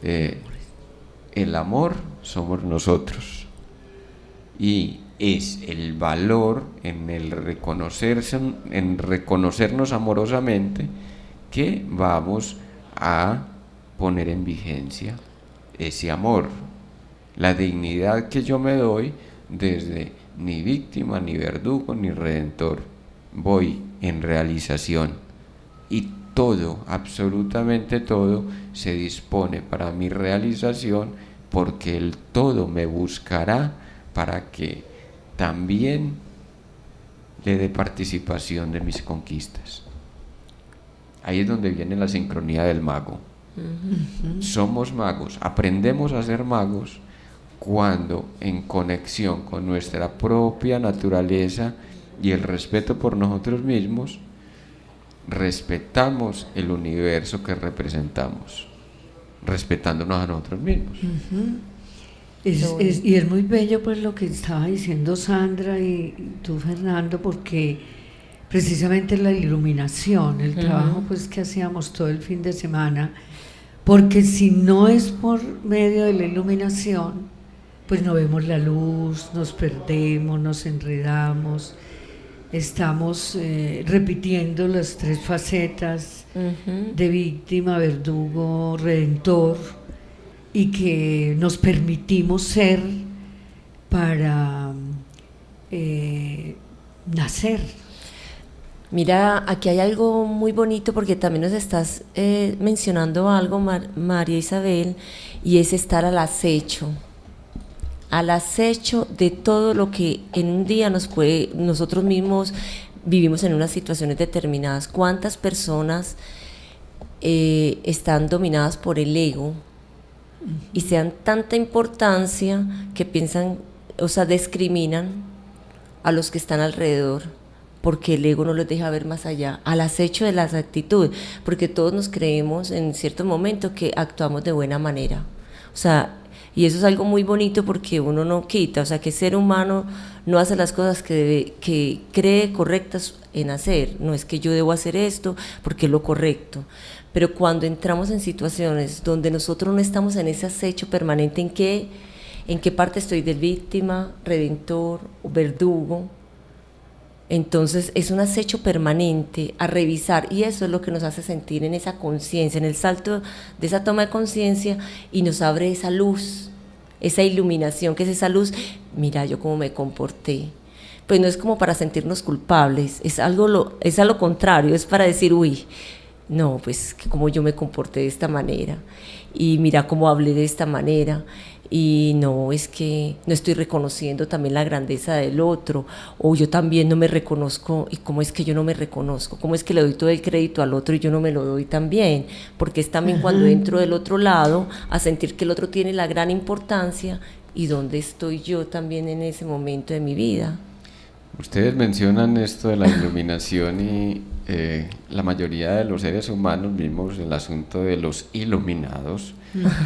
el amor somos nosotros y es el valor en el reconocernos amorosamente que vamos a poner en vigencia ese amor, la dignidad que yo me doy desde ni víctima, ni verdugo, ni redentor. Voy en realización y todo, absolutamente todo, se dispone para mi realización porque el todo me buscará para que también le dé participación de mis conquistas. Ahí es donde viene la sincronía del mago. Somos magos, aprendemos a ser magos cuando en conexión con nuestra propia naturaleza y el respeto por nosotros mismos, respetamos el universo que representamos, respetándonos a nosotros mismos. Y es muy bello pues lo que estaba diciendo Sandra y tú, Fernando, porque precisamente la iluminación, el trabajo pues que hacíamos todo el fin de semana, porque si no es por medio de la iluminación, pues no vemos la luz, nos perdemos, nos enredamos, estamos repitiendo las tres facetas de víctima, verdugo, redentor, y que nos permitimos ser para nacer. Mira, aquí hay algo muy bonito porque también nos estás mencionando algo, María Isabel, y es estar al acecho de todo lo que en un día nosotros mismos vivimos en unas situaciones determinadas. ¿Cuántas personas están dominadas por el ego y se dan tanta importancia que piensan, o sea, discriminan a los que están alrededor? Porque el ego no los deja ver más allá, al acecho de las actitudes, porque todos nos creemos en cierto momento que actuamos de buena manera, o sea, y eso es algo muy bonito porque uno no quita, o sea, que el ser humano no hace las cosas que cree correctas en hacer, no es que yo debo hacer esto porque es lo correcto, pero cuando entramos en situaciones donde nosotros no estamos en ese acecho permanente, ¿en qué parte estoy del víctima, redentor o verdugo? Entonces es un acecho permanente a revisar y eso es lo que nos hace sentir en esa conciencia, en el salto de esa toma de conciencia y nos abre esa luz, esa iluminación que es esa luz. Mira yo cómo me comporté, pues no es como para sentirnos culpables, es es a lo contrario, es para decir, uy, no, pues que como yo me comporté de esta manera y mira cómo hablé de esta manera y no, es que no estoy reconociendo también la grandeza del otro, o yo también no me reconozco, y cómo es que yo no me reconozco, cómo es que le doy todo el crédito al otro y yo no me lo doy también, porque es también cuando entro del otro lado a sentir que el otro tiene la gran importancia y dónde estoy yo también en ese momento de mi vida. Ustedes mencionan esto de la iluminación y la mayoría de los seres humanos vimos el asunto de los iluminados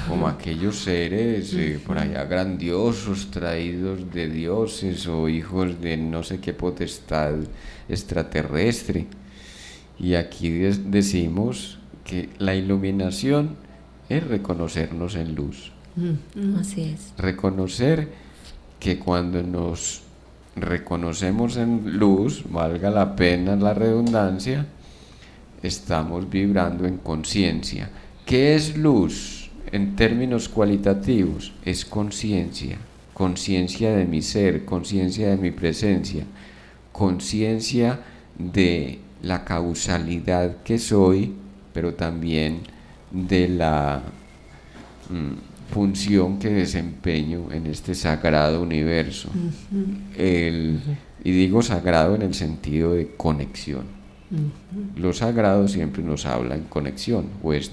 como aquellos seres por allá grandiosos, traídos de dioses o hijos de no sé qué potestad extraterrestre. Y aquí decimos que la iluminación es reconocernos en luz. Así es. Reconocer que cuando nos reconocemos en luz, valga la pena la redundancia, estamos vibrando en conciencia. ¿Qué es luz en términos cualitativos? Es conciencia, conciencia de mi ser, conciencia de mi presencia, conciencia de la causalidad que soy, pero también de la función que desempeño en este sagrado universo. Y digo sagrado en el sentido de conexión. Lo sagrado siempre nos habla en conexión, pues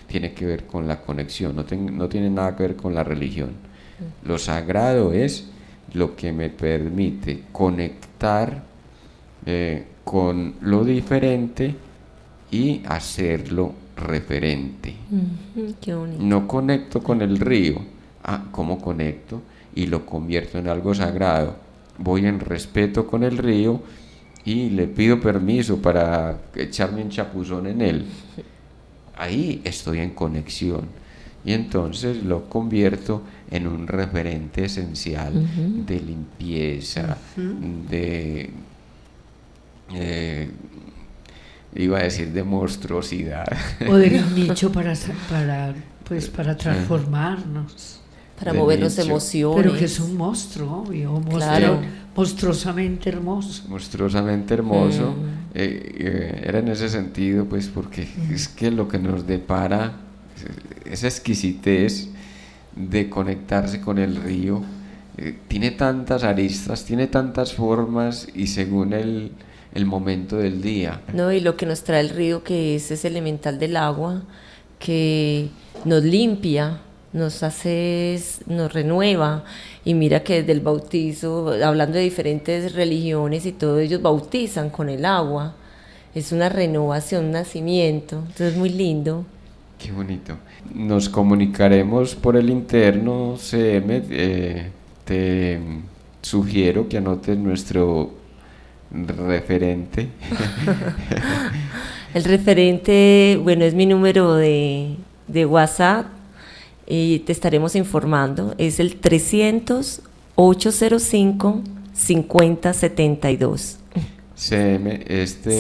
tiene que ver con la conexión, no tiene nada que ver con la religión. Lo sagrado es lo que me permite conectar con lo diferente y hacerlo referente. Qué bonito. No conecto con el río. ¿Cómo conecto? Y lo convierto en algo sagrado. Voy en respeto con el río y le pido permiso para echarme un chapuzón en él. Ahí estoy en conexión. Y entonces lo convierto en un referente esencial de limpieza, de... iba a decir de monstruosidad. O del nicho para transformarnos. Para del mover las nicho. emociones. Pero que es un monstruo, obvio, Claro. monstruosamente hermoso. Monstruosamente hermoso. Era en ese sentido, pues, porque es que lo que nos depara esa exquisitez de conectarse con el río tiene tantas aristas, tiene tantas formas y según el momento del día. No, y lo que nos trae el río, que es ese elemental del agua, que nos limpia, nos renueva. Y mira que desde el bautizo, hablando de diferentes religiones y todo, ellos bautizan con el agua. Es una renovación, un nacimiento. Entonces es muy lindo. Qué bonito. Nos comunicaremos por el interno, CM. Te sugiero que anotes nuestro referente. El referente, bueno, es mi número de WhatsApp y te estaremos informando. Es el 300-805-5072. CM,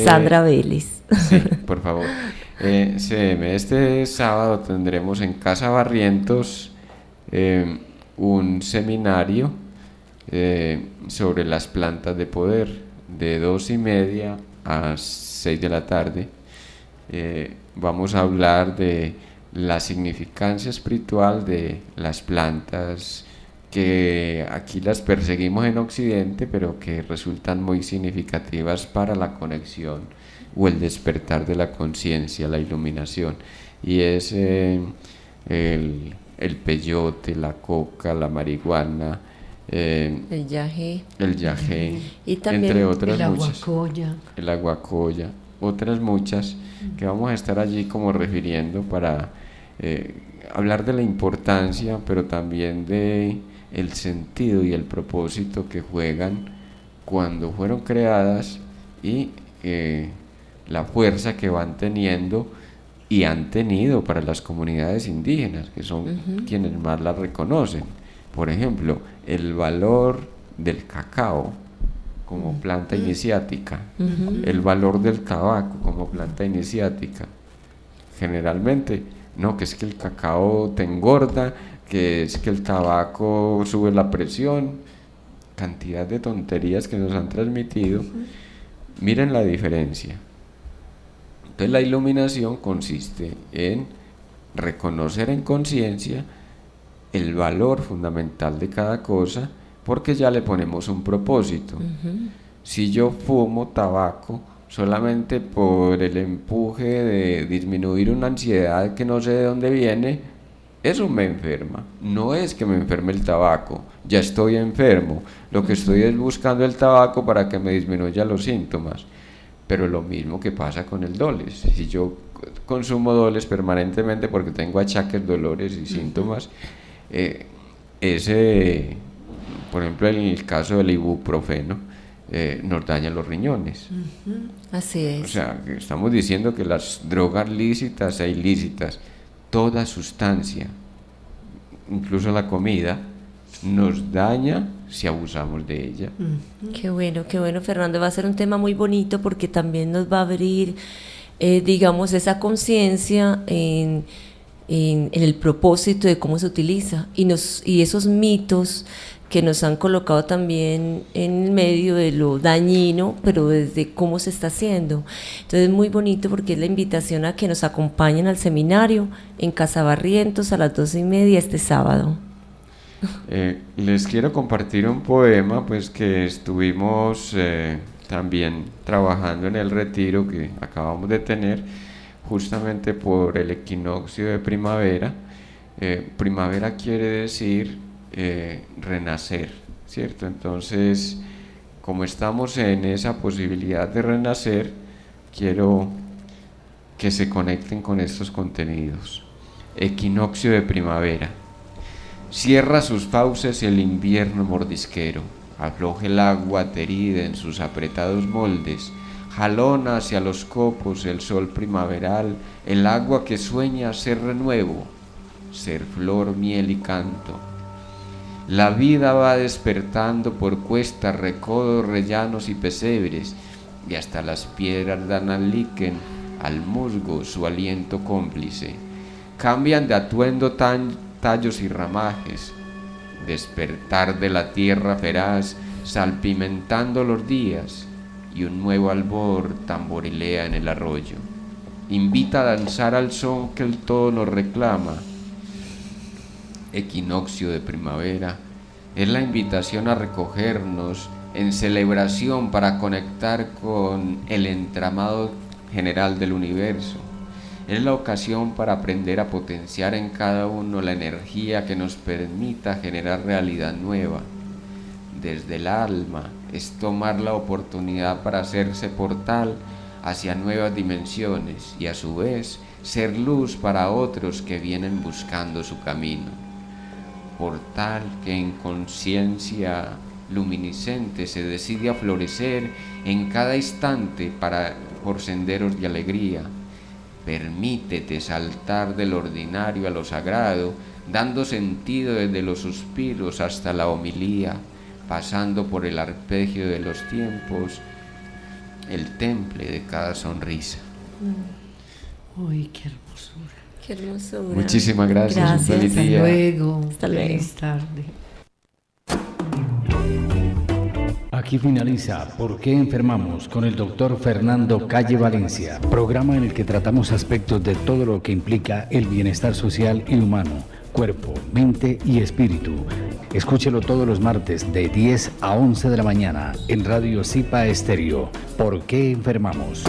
Sandra Vélez. Sí, por favor. CM, este sábado tendremos en Casa Barrientos un seminario sobre las plantas de poder de 2:30 a 6 de la tarde. Vamos a hablar de la significancia espiritual de las plantas que aquí las perseguimos en Occidente, pero que resultan muy significativas para la conexión o el despertar de la conciencia, la iluminación. Y es el peyote, la coca, la marihuana, El yagé. Y también entre otras el muchas. aguacoya. El aguacoya, otras muchas que vamos a estar allí como refiriendo para hablar de la importancia, pero también de el sentido y el propósito que juegan cuando fueron creadas y la fuerza que van teniendo y han tenido para las comunidades indígenas, que son quienes más las reconocen. Por ejemplo, el valor del cacao como planta iniciática, el valor del tabaco como planta iniciática. Generalmente, no, que es que el cacao te engorda, que es que el tabaco sube la presión. cantidad de tonterías que nos han transmitido, miren la diferencia. Entonces la iluminación consiste en reconocer en conciencia el valor fundamental de cada cosa, porque ya le ponemos un propósito. Si yo fumo tabaco solamente por el empuje de disminuir una ansiedad que no sé de dónde viene, eso me enferma. No es que me enferme el tabaco, ya estoy enfermo. Lo que estoy es buscando el tabaco para que me disminuya los síntomas. Pero lo mismo que pasa con el Doles. Si yo consumo Doles permanentemente porque tengo achaques, dolores y síntomas, por ejemplo, en el caso del ibuprofeno, nos dañan los riñones. Así es. O sea, que estamos diciendo que las drogas lícitas e ilícitas, toda sustancia, incluso la comida, nos daña si abusamos de ella. Qué bueno, Fernando. Va a ser un tema muy bonito porque también nos va a abrir, digamos, esa conciencia en el propósito de cómo se utiliza y esos mitos que nos han colocado también en medio de lo dañino, pero desde cómo se está haciendo. Entonces es muy bonito porque es la invitación a que nos acompañen al seminario en Casa Barrientos a las 12:30 este sábado. Les quiero compartir un poema pues que estuvimos también trabajando en el retiro que acabamos de tener justamente por el equinoccio de primavera. Primavera quiere decir renacer, ¿cierto? Entonces, como estamos en esa posibilidad de renacer, quiero que se conecten con estos contenidos. Equinoccio de primavera. Cierra sus fauces el invierno mordisquero, afloja el agua terida en sus apretados moldes, jalona hacia los copos el sol primaveral, el agua que sueña ser renuevo, ser flor, miel y canto. La vida va despertando por cuestas, recodos, rellanos y pesebres, y hasta las piedras dan al líquen, al musgo su aliento cómplice. Cambian de atuendo tallos y ramajes, despertar de la tierra feraz, salpimentando los días, y un nuevo albor tamborilea en el arroyo. Invita a danzar al son que el todo nos reclama. Equinoccio de primavera es la invitación a recogernos en celebración para conectar con el entramado general del universo. Es la ocasión para aprender a potenciar en cada uno la energía que nos permita generar realidad nueva. Desde el alma es tomar la oportunidad para hacerse portal hacia nuevas dimensiones y a su vez ser luz para otros que vienen buscando su camino. Portal que en conciencia luminiscente se decide a florecer en cada instante por senderos de alegría. Permítete saltar del ordinario a lo sagrado, dando sentido desde los suspiros hasta la homilía, pasando por el arpegio de los tiempos, el temple de cada sonrisa. Uy, qué hermosura. Qué hermosura. Muchísimas gracias. Gracias. Un feliz día. Hasta luego. Feliz tarde. Aquí finaliza ¿Por qué enfermamos? Con el doctor Fernando Calle Valencia, programa en el que tratamos aspectos de todo lo que implica el bienestar social y humano, cuerpo, mente y espíritu. Escúchelo todos los martes de 10 a 11 de la mañana en Radio Zipa Estéreo. ¿Por qué enfermamos?